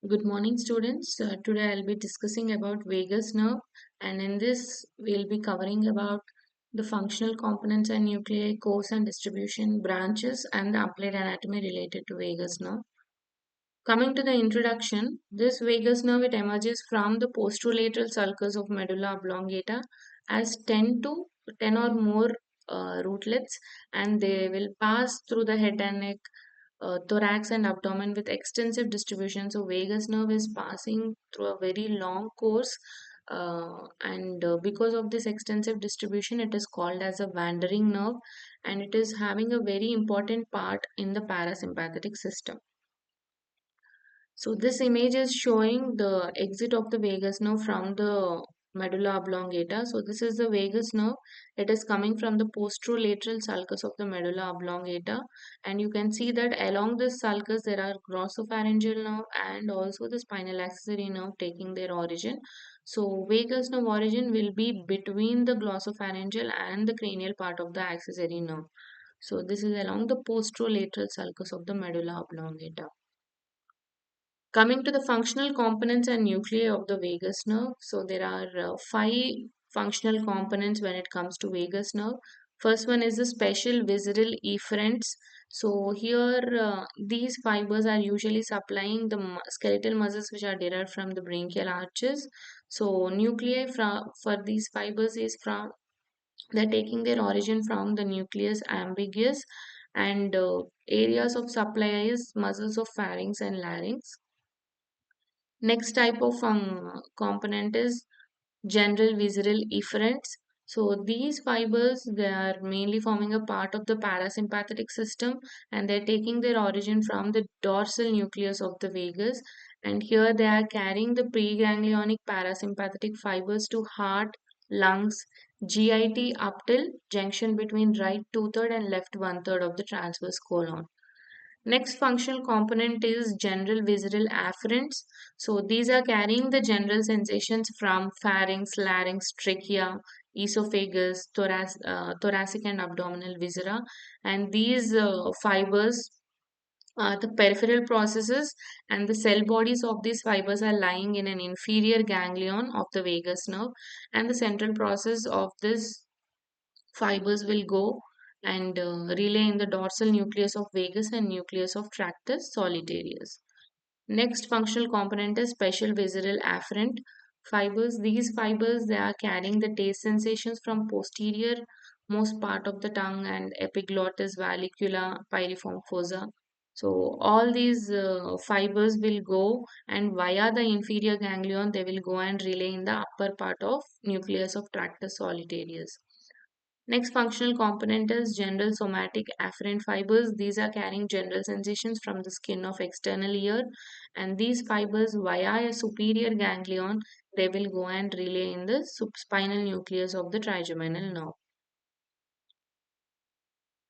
Good morning, students. Today I'll be discussing about vagus nerve, and in this we'll be covering about the functional components and nuclei, course and distribution, branches, and the applied anatomy related to vagus nerve. Coming to the introduction, this vagus nerve it emerges from the posterolateral sulcus of medulla oblongata as 10 or more rootlets, and they will pass through the head and neck, thorax and abdomen with extensive distribution. So vagus nerve is passing through a very long course, and because of this extensive distribution, it is called as a wandering nerve, and it is having a very important part in the parasympathetic system. So this image is showing the exit of the vagus nerve from the medulla oblongata. So this is the vagus nerve. It is coming from the posterolateral sulcus of the medulla oblongata, and you can see that along this sulcus there are glossopharyngeal nerve and also the spinal accessory nerve taking their origin. So vagus nerve origin will be between the glossopharyngeal and the cranial part of the accessory nerve. So this is along the posterolateral sulcus of the medulla oblongata. Coming to the functional components and nuclei of the vagus nerve, so there are five functional components when it comes to vagus nerve. First one is the special visceral efferents. So here these fibers are usually supplying the skeletal muscles which are derived from the brachial arches. So nuclei for these fibers is from they're taking their origin from the nucleus ambiguous, and areas of supply is muscles of pharynx and larynx. Next type of component is general visceral efferents. So these fibers they are mainly forming a part of the parasympathetic system, and they're taking their origin from the dorsal nucleus of the vagus, and here they are carrying the preganglionic parasympathetic fibers to heart, lungs, GIT up till junction between right two-third and left one-third of the transverse colon. Next functional component is general visceral afferents. So these are carrying the general sensations from pharynx, larynx, trachea, esophagus, thoracic and abdominal viscera. And these fibers are the peripheral processes, and the cell bodies of these fibers are lying in an inferior ganglion of the vagus nerve, and the central process of this fibers will go and relay in the dorsal nucleus of vagus and nucleus of tractus solitarius. Next functional component is special visceral afferent fibers. These fibers they are carrying the taste sensations from posterior most part of the tongue and epiglottis, vallicula, piriform fossa. So all these fibers will go and via the inferior ganglion they will go and relay in the upper part of nucleus of tractus solitarius. Next functional component is general somatic afferent fibers. These are carrying general sensations from the skin of external ear, and these fibers via a superior ganglion they will go and relay in the spinal nucleus of the trigeminal nerve.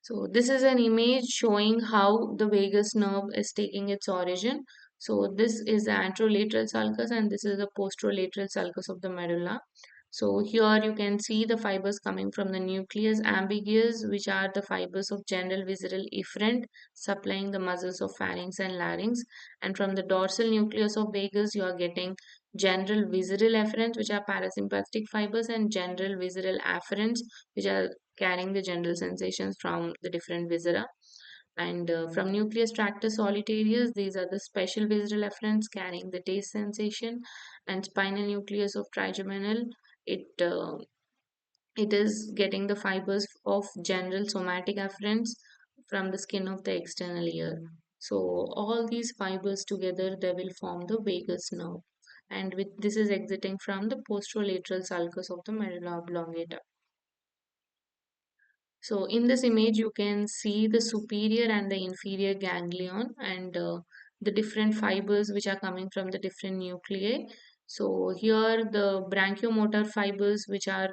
So this is an image showing how the vagus nerve is taking its origin. So this is the anterolateral sulcus and this is the posterolateral sulcus of the medulla. So here you can see the fibers coming from the nucleus ambiguous, which are the fibers of general visceral efferent supplying the muscles of pharynx and larynx. And from the dorsal nucleus of vagus, you are getting general visceral efferents, which are parasympathetic fibers, and general visceral afferents, which are carrying the general sensations from the different viscera. And from nucleus tractus solitarius, these are the special visceral efferents carrying the taste sensation, and spinal nucleus of trigeminal. It it is getting the fibers of general somatic afferents from the skin of the external ear. So all these fibers together they will form the vagus nerve, and with this is exiting from the posterolateral sulcus of the medulla oblongata. So in this image, you can see the superior and the inferior ganglion and the different fibers which are coming from the different nuclei. So here the branchiomotor fibers, which are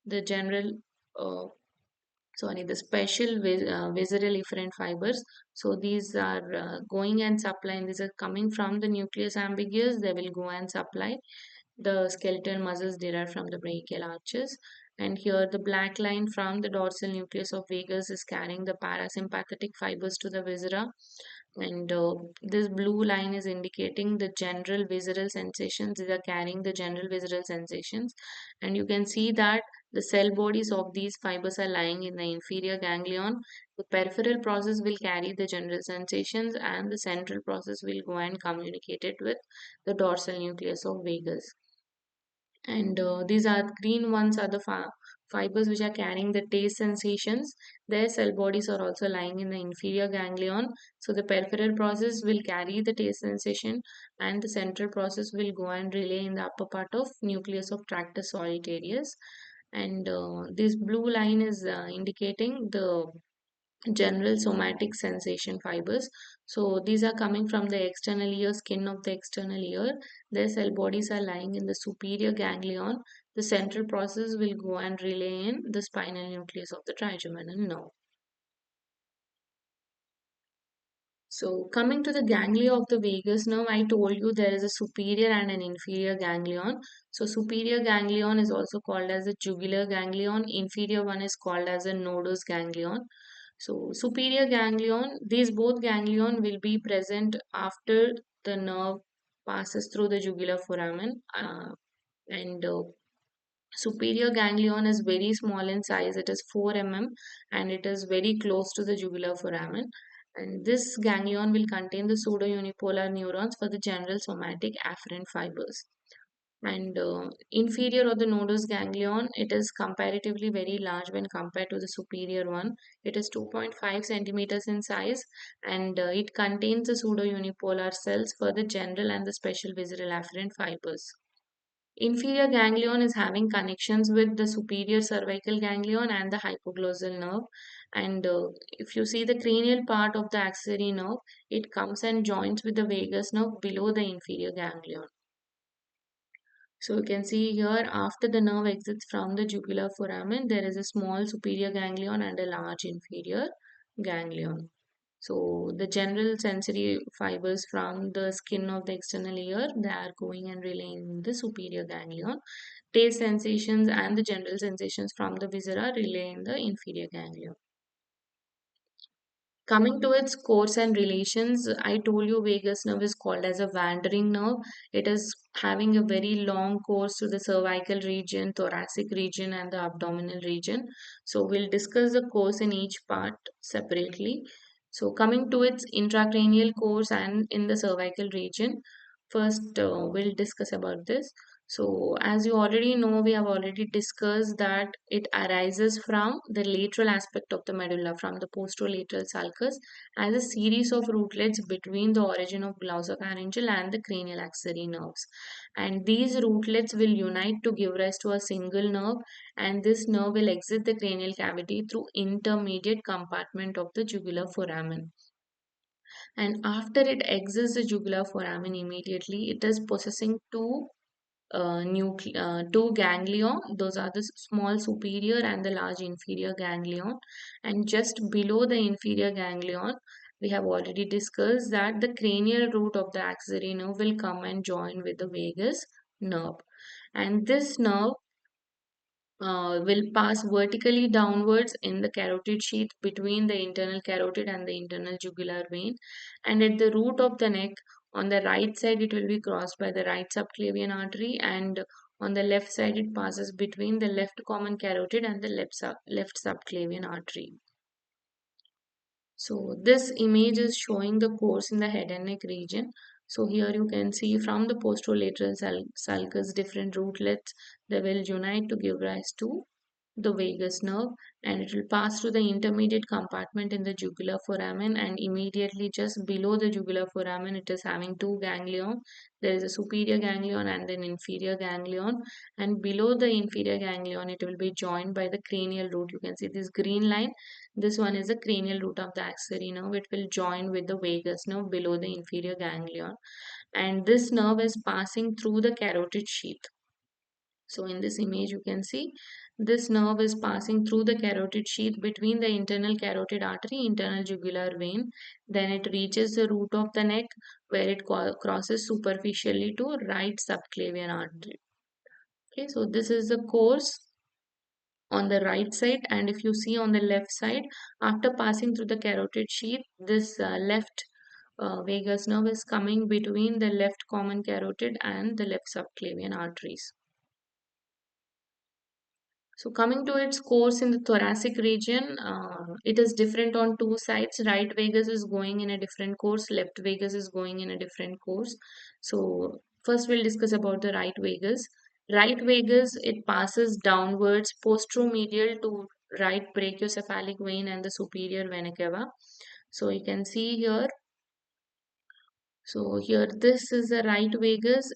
the general, the special visceral efferent fibers. So these are going and supplying, these are coming from the nucleus ambiguous, they will go and supply the skeletal muscles derived from the brachial arches. And here the black line from the dorsal nucleus of vagus is carrying the parasympathetic fibers to the viscera. And this blue line is indicating the general visceral sensations. These are carrying the general visceral sensations, and you can see that the cell bodies of these fibers are lying in the inferior ganglion. The peripheral process will carry the general sensations, and the central process will go and communicate it with the dorsal nucleus of vagus. And these are green ones are the fibers which are carrying the taste sensations. Their cell bodies are also lying in the inferior ganglion. So the peripheral process will carry the taste sensation, and the central process will go and relay in the upper part of nucleus of tractus solitarius. And this blue line is indicating the general somatic sensation fibers. So these are coming from the external ear, skin of the external ear. Their cell bodies are lying in the superior ganglion. The central process will go and relay in the spinal nucleus of the trigeminal nerve. So coming to the ganglia of the vagus nerve, I told you there is a superior and an inferior ganglion. So superior ganglion is also called as the jugular ganglion. Inferior one is called as a nodus ganglion. So superior ganglion, these both ganglion will be present after the nerve passes through the jugular foramen. And Superior ganglion is very small in size. It is 4 mm and it is very close to the jugular foramen. And this ganglion will contain the pseudounipolar neurons for the general somatic afferent fibers. And inferior or the nodus ganglion, it is comparatively very large when compared to the superior one. It is 2.5 centimeters in size, and it contains the pseudounipolar cells for the general and the special visceral afferent fibers. Inferior ganglion is having connections with the superior cervical ganglion and the hypoglossal nerve. And if you see the cranial part of the axillary nerve, it comes and joins with the vagus nerve below the inferior ganglion. So you can see here after the nerve exits from the jugular foramen, there is a small superior ganglion and a large inferior ganglion. So the general sensory fibers from the skin of the external ear, they are going and relaying in the superior ganglion. Taste sensations and the general sensations from the viscera relay in the inferior ganglion. Coming to its course and relations, I told you vagus nerve is called as a wandering nerve. It is having a very long course to the cervical region, thoracic region, and the abdominal region. So we'll discuss the course in each part separately. So coming to its intracranial course and in the cervical region, first we'll discuss about this. So, as you already know, we have already discussed that it arises from the lateral aspect of the medulla, from the posterolateral sulcus, as a series of rootlets between the origin of glossopharyngeal and the cranial axillary nerves. And these rootlets will unite to give rise to a single nerve, and this nerve will exit the cranial cavity through intermediate compartment of the jugular foramen. And after it exits the jugular foramen immediately, it is possessing two ganglion. Those are the small superior and the large inferior ganglion. And just below the inferior ganglion, we have already discussed that the cranial root of the axillary nerve will come and join with the vagus nerve. And this nerve will pass vertically downwards in the carotid sheath between the internal carotid and the internal jugular vein. And at the root of the neck, on the right side, it will be crossed by the right subclavian artery, and on the left side, it passes between the left common carotid and the left subclavian artery. So this image is showing the course in the head and neck region. So here you can see from the posterolateral sulcus, different rootlets, they will unite to give rise to the vagus nerve, and it will pass through the intermediate compartment in the jugular foramen, and immediately just below the jugular foramen it is having two ganglion. There is a superior ganglion and an inferior ganglion, and below the inferior ganglion it will be joined by the cranial root. You can see this green line. This one is the cranial root of the axillary nerve. It will join with the vagus nerve below the inferior ganglion, and this nerve is passing through the carotid sheath. So in this image you can see this nerve is passing through the carotid sheath between the internal carotid artery, internal jugular vein. Then it reaches the root of the neck where it crosses superficially to right subclavian artery. Okay, so this is the course on the right side, and if you see on the left side, after passing through the carotid sheath, this left vagus nerve is coming between the left common carotid and the left subclavian arteries. So coming to its course in the thoracic region, it is different on two sides. Right vagus is going in a different course, left vagus is going in a different course. So first we'll discuss about the right vagus. Right vagus, it passes downwards posteromedial to right brachiocephalic vein and the superior vena cava. So you can see here, so here this is the right vagus.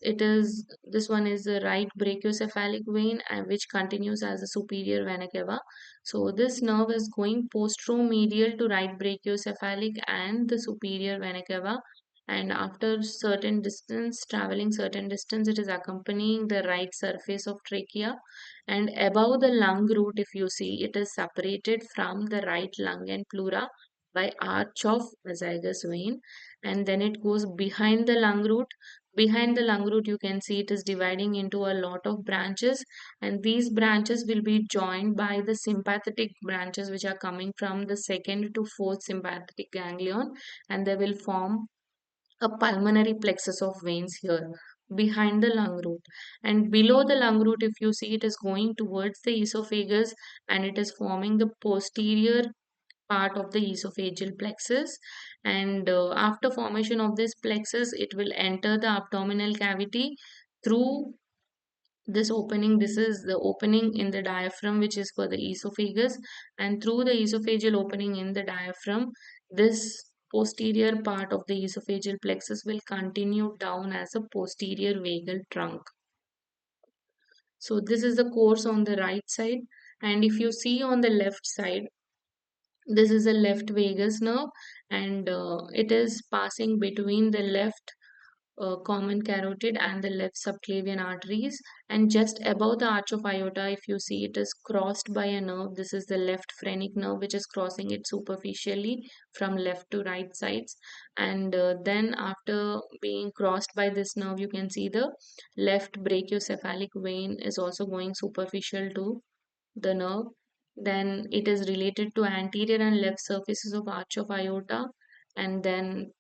This one is the right brachiocephalic vein and which continues as the superior vena cava. So this nerve is going posteromedial to right brachiocephalic and the superior vena cava. And after certain distance, traveling certain distance, it is accompanying the right surface of trachea. And above the lung root, if you see, it is separated from the right lung and pleura by arch of azygous vein, and then it goes behind the lung root. Behind the lung root, you can see it is dividing into a lot of branches, and these branches will be joined by the sympathetic branches which are coming from the second to fourth sympathetic ganglion, and they will form a pulmonary plexus of veins here behind the lung root. And below the lung root, if you see, it is going towards the esophagus and it is forming the posterior part of the esophageal plexus. And after formation of this plexus, it will enter the abdominal cavity through this opening. This is the opening in the diaphragm which is for the esophagus, and through the esophageal opening in the diaphragm, this posterior part of the esophageal plexus will continue down as a posterior vagal trunk. So this is the course on the right side, and if you see on the left side, this is a left vagus nerve, and it is passing between the left common carotid and the left subclavian arteries. And just above the arch of aorta, if you see, it is crossed by a nerve. This is the left phrenic nerve which is crossing it superficially from left to right sides. And then after being crossed by this nerve, you can see the left brachiocephalic vein is also going superficial to the nerve. Then it is related to anterior and left surfaces of arch of aorta, and then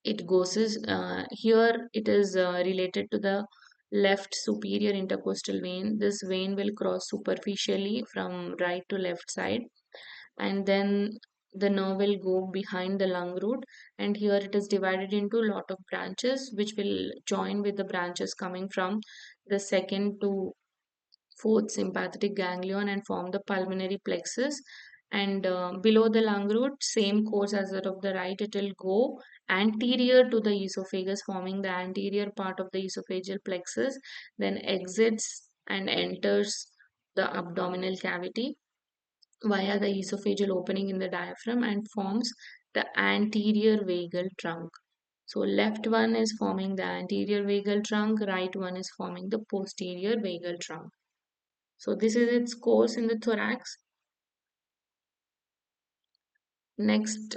it goes here it is related to the left superior intercostal vein. This vein will cross superficially from right to left side, and then the nerve will go behind the lung root, and here it is divided into a lot of branches which will join with the branches coming from the second to fourth sympathetic ganglion and form the pulmonary plexus. And below the lung root, same course as that of the right, it will go anterior to the esophagus, forming the anterior part of the esophageal plexus, then exits and enters the abdominal cavity via the esophageal opening in the diaphragm and forms the anterior vagal trunk. So left one is forming the anterior vagal trunk, right one is forming the posterior vagal trunk. So this is its course in the thorax. Next,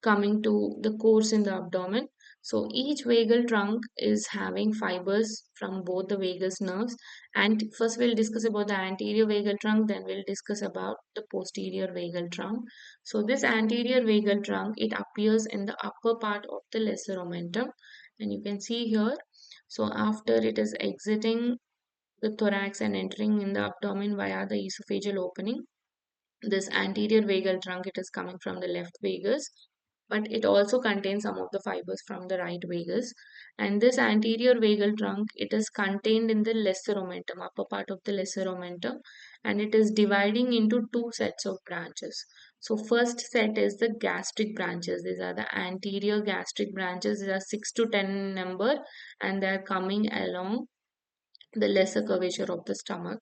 coming to the course in the abdomen. So each vagal trunk is having fibers from both the vagus nerves. And first we'll discuss about the anterior vagal trunk, then we'll discuss about the posterior vagal trunk. So this anterior vagal trunk, it appears in the upper part of the lesser omentum. And you can see here, so after it is exiting the thorax and entering in the abdomen via the esophageal opening, this anterior vagal trunk, it is coming from the left vagus, but it also contains some of the fibers from the right vagus. And this anterior vagal trunk, it is contained in the lesser omentum, upper part of the lesser omentum, and it is dividing into two sets of branches. So first set is the gastric branches. These are the anterior gastric branches. These are 6 to 10 in number, and they are coming along the lesser curvature of the stomach.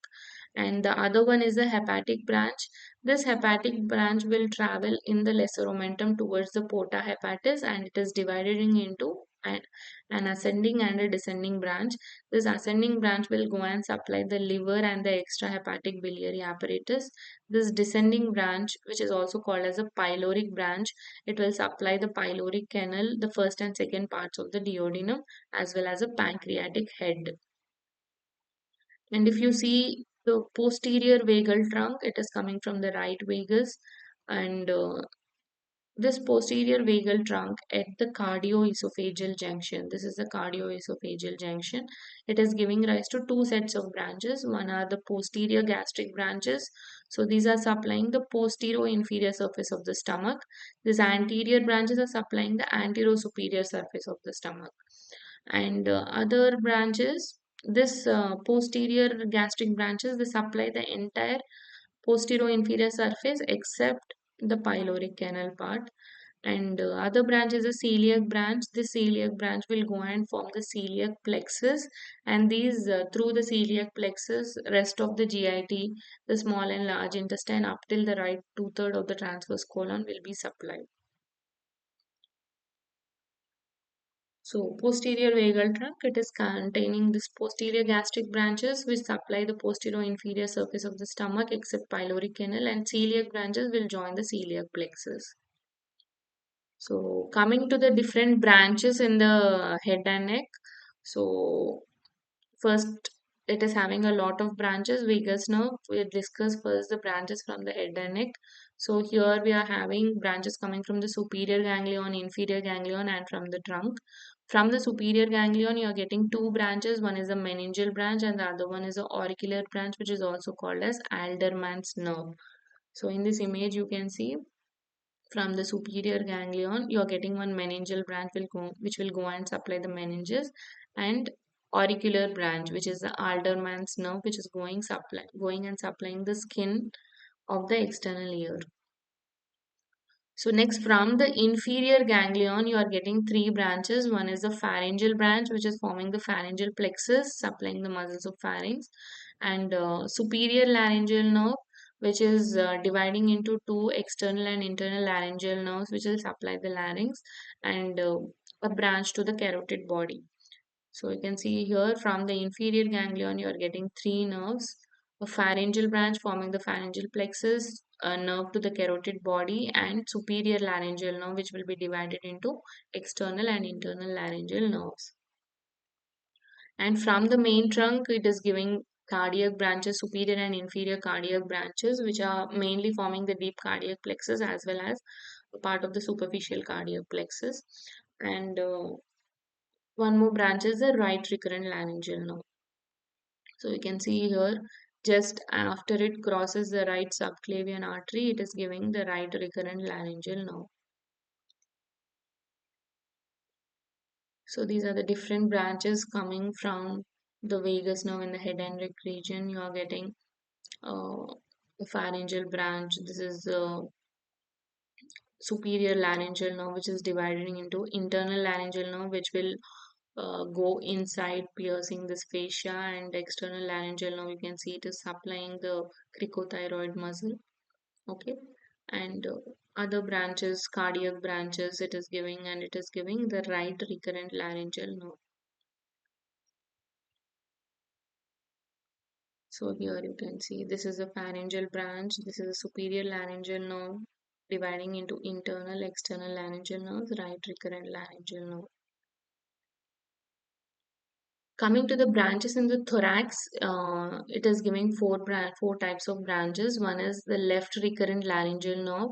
And the other one is the hepatic branch. This hepatic branch will travel in the lesser omentum towards the porta hepatis, and it is divided into an ascending and a descending branch. This ascending branch will go and supply the liver and the extrahepatic biliary apparatus. This descending branch, which is also called as a pyloric branch, it will supply the pyloric canal, the first and second parts of the duodenum, as well as a pancreatic head. And if you see the posterior vagal trunk, it is coming from the right vagus, and this posterior vagal trunk at the cardioesophageal junction. This is the cardioesophageal junction. It is giving rise to two sets of branches. One are the posterior gastric branches. So these are supplying the posterior inferior surface of the stomach. These anterior branches are supplying the anterior superior surface of the stomach. And other branches, this posterior gastric branches, they supply the entire posterior inferior surface except the pyloric canal part. And other branch is a celiac branch. This celiac branch will go and form the celiac plexus, and these through the celiac plexus rest of the GIT, the small and large intestine up till the right two-third of the transverse colon will be supplied. So posterior vagal trunk, it is containing this posterior gastric branches which supply the posterior inferior surface of the stomach except pyloric canal, and celiac branches will join the celiac plexus. So coming to the different branches in the head and neck. So first, it is having a lot of branches. Vagus nerve, we'll discuss first the branches from the head and neck. So here we are having branches coming from the superior ganglion, inferior ganglion, and from the trunk. From the superior ganglion, you are getting two branches. One is a meningeal branch and the other one is a auricular branch, which is also called as Alderman's nerve. So in this image, you can see from the superior ganglion you're getting one meningeal branch which will go and supply the meninges, and auricular branch which is the alderman's nerve which is going and supplying the skin of the external ear. So next, from the inferior ganglion, you are getting three branches. One is the pharyngeal branch, which is forming the pharyngeal plexus, supplying the muscles of pharynx, and superior laryngeal nerve, which is dividing into two external and internal laryngeal nerves, which will supply the larynx, and a branch to the carotid body. So you can see here from the inferior ganglion, you are getting three nerves, a pharyngeal branch forming the pharyngeal plexus, a nerve to the carotid body, and superior laryngeal nerve, which will be divided into external and internal laryngeal nerves. And from the main trunk, it is giving cardiac branches, superior and inferior cardiac branches, which are mainly forming the deep cardiac plexus as well as a part of the superficial cardiac plexus. And one more branch is the right recurrent laryngeal nerve. So you can see here, just after it crosses the right subclavian artery, it is giving the right recurrent laryngeal nerve. So these are the different branches coming from the vagus nerve in the head and neck region. You are getting the pharyngeal branch. This is the superior laryngeal nerve, which is dividing into internal laryngeal nerve, which will go inside, piercing this fascia, and external laryngeal nerve. You can see it is supplying the cricothyroid muscle. Okay, and other branches, cardiac branches, it is giving, and it is giving the right recurrent laryngeal nerve. So here you can see this is a pharyngeal branch, this is a superior laryngeal nerve dividing into internal, external laryngeal nerves, right recurrent laryngeal nerve. Coming to the branches in the thorax, it is giving four types of branches. One is the left recurrent laryngeal nerve.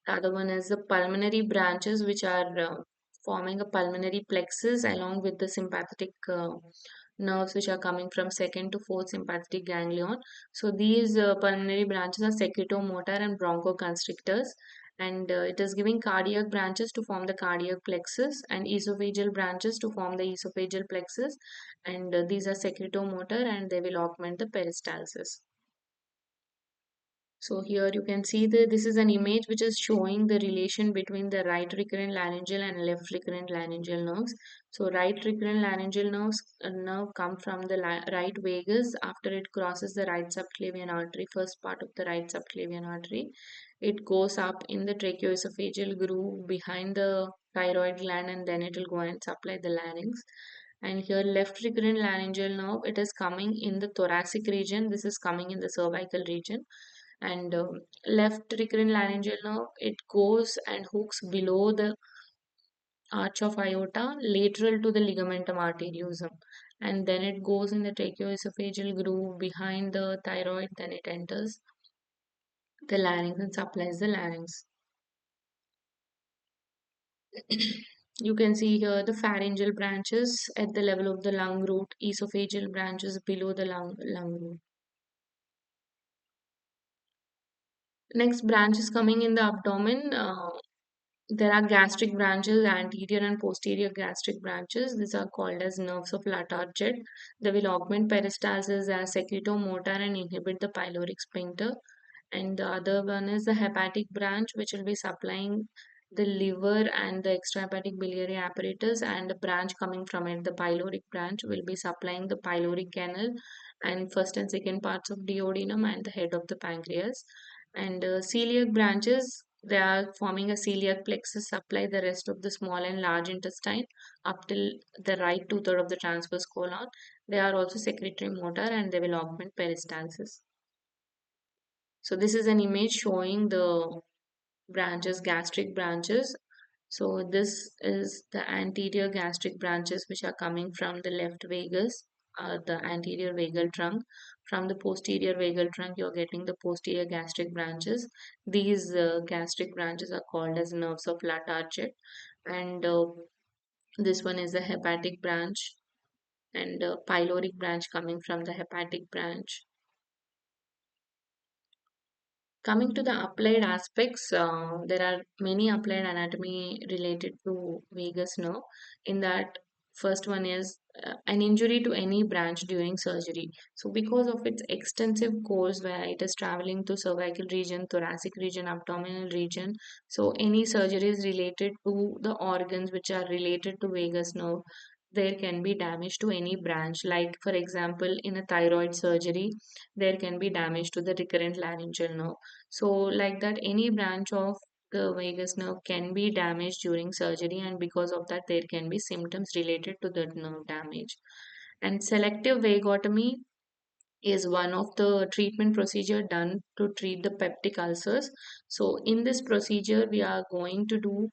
The other one is the pulmonary branches, which are forming a pulmonary plexus along with the sympathetic nerves, which are coming from second to fourth sympathetic ganglion. So these pulmonary branches are secretomotor and bronchoconstrictors, and it is giving cardiac branches to form the cardiac plexus and esophageal branches to form the esophageal plexus, and these are secretomotor and they will augment the peristalsis. So here you can see that this is an image which is showing the relation between the right recurrent laryngeal and left recurrent laryngeal nerves. So right recurrent laryngeal nerve come from the right vagus after it crosses the right subclavian artery, first part of the right subclavian artery. It goes up in the tracheoesophageal groove behind the thyroid gland, and then it will go and supply the larynx. And here left recurrent laryngeal nerve, it is coming in the thoracic region. This is coming in the cervical region, and left recurrent laryngeal nerve, it goes and hooks below the arch of aorta lateral to the ligamentum arteriosum, and then it goes in the tracheoesophageal groove behind the thyroid, then it enters the larynx and supplies the larynx. You can see here the pharyngeal branches at the level of the lung root, esophageal branches below the lung root. Next branch is coming in the abdomen. There are gastric branches, anterior and posterior gastric branches. These are called as nerves of Latarjet. jet. They will augment peristalsis as secretomotor and inhibit the pyloric sphincter. And the other one is the hepatic branch, which will be supplying the liver and the extrahepatic biliary apparatus, and the branch coming from it, the pyloric branch, will be supplying the pyloric canal and first and second parts of duodenum and the head of the pancreas. And celiac branches, they are forming a celiac plexus, supply the rest of the small and large intestine up till the right two-third of the transverse colon. They are also secretory motor and they will augment peristalsis. So this is an image showing the branches, gastric branches. So this is the anterior gastric branches which are coming from the left vagus, the anterior vagal trunk. From the posterior vagal trunk, you're getting the posterior gastric branches. These gastric branches are called as nerves of Latarjet. And this one is the hepatic branch and pyloric branch coming from the hepatic branch. Coming to the applied aspects, there are many applied anatomy related to vagus nerve. In that, first one is an injury to any branch during surgery. So, because of its extensive course where it is traveling to cervical region, thoracic region, abdominal region, so any surgeries related to the organs which are related to vagus nerve, there can be damage to any branch. Like, for example, in a thyroid surgery, there can be damage to the recurrent laryngeal nerve. So, like that, any branch of the vagus nerve can be damaged during surgery, and because of that, there can be symptoms related to that nerve damage. And selective vagotomy is one of the treatment procedure done to treat the peptic ulcers. So in this procedure, we are going to do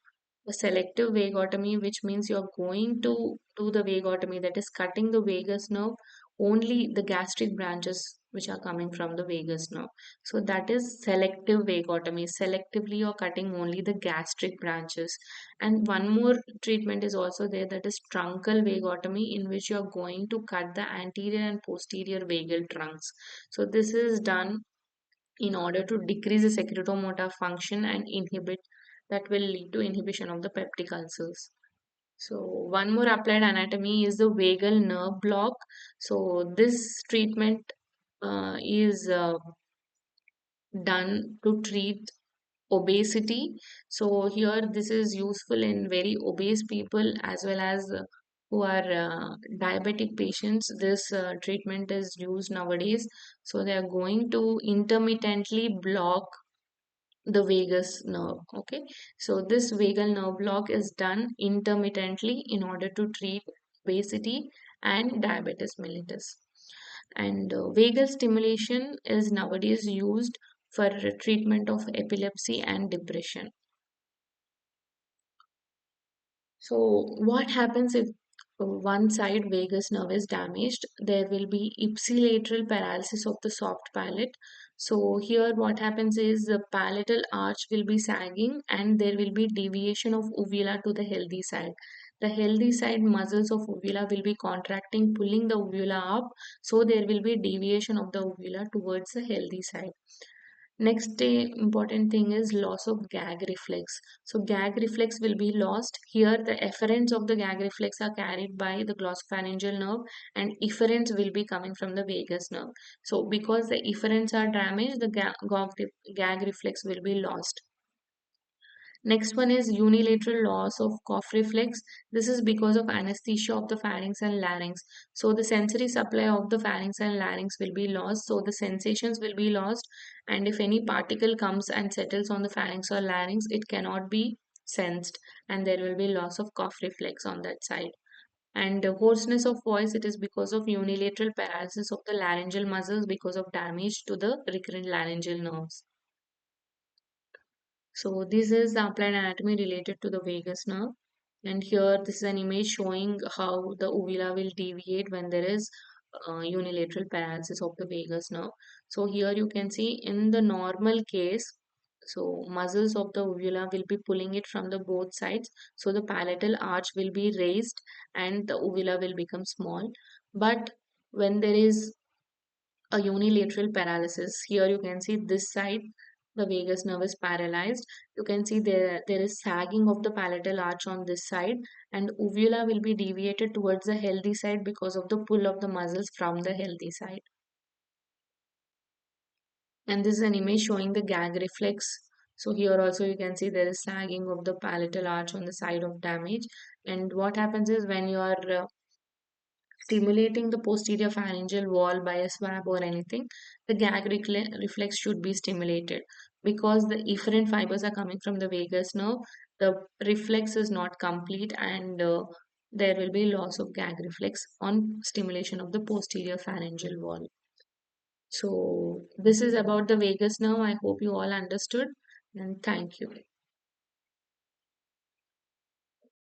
a selective vagotomy, which means you're going to do the vagotomy, that is cutting the vagus nerve, only the gastric branches which are coming from the vagus nerve. So that is selective vagotomy. Selectively, you're cutting only the gastric branches. And one more treatment is also there, that is truncal vagotomy, in which you are going to cut the anterior and posterior vagal trunks. So this is done in order to decrease the secretomotor function and inhibit, that will lead to inhibition of the peptic ulcers. So one more applied anatomy is the vagal nerve block. So this treatment is done to treat obesity. So here this is useful in very obese people as well as who are diabetic patients. This treatment is used nowadays. So they are going to intermittently block the vagus nerve. Okay, so this vagal nerve block is done intermittently in order to treat obesity and diabetes mellitus. And vagal stimulation is nowadays used for treatment of epilepsy and depression. So, what happens if one side vagus nerve is damaged? There will be ipsilateral paralysis of the soft palate. So, here what happens is the palatal arch will be sagging and there will be deviation of uvula to the healthy side. The healthy side muscles of uvula will be contracting, pulling the uvula up. So, there will be deviation of the uvula towards the healthy side. Next important thing is loss of gag reflex. So gag reflex will be lost. Here the efferents of the gag reflex are carried by the glossopharyngeal nerve and efferents will be coming from the vagus nerve. So because the efferents are damaged, the gag reflex will be lost. Next one is unilateral loss of cough reflex. This is because of anesthesia of the pharynx and larynx. So the sensory supply of the pharynx and larynx will be lost. So the sensations will be lost. And if any particle comes and settles on the pharynx or larynx, it cannot be sensed. And there will be loss of cough reflex on that side. And hoarseness of voice, it is because of unilateral paralysis of the laryngeal muscles because of damage to the recurrent laryngeal nerves. So this is the applied anatomy related to the vagus nerve. And here this is an image showing how the uvula will deviate when there is unilateral paralysis of the vagus nerve. So here you can see in the normal case, So muscles of the uvula will be pulling it from the both sides. So the palatal arch will be raised and the uvula will become small. But when there is a unilateral paralysis, here you can see this side, the vagus nerve is paralyzed. You can see there is sagging of the palatal arch on this side, and uvula will be deviated towards the healthy side because of the pull of the muscles from the healthy side. And this is an image showing the gag reflex. So here also you can see there is sagging of the palatal arch on the side of damage. And what happens is when you are stimulating the posterior pharyngeal wall by a swab or anything, the reflex should be stimulated. Because the efferent fibers are coming from the vagus nerve, the reflex is not complete, and there will be loss of gag reflex on stimulation of the posterior pharyngeal wall. So this is about the vagus nerve. I hope you all understood, and thank you.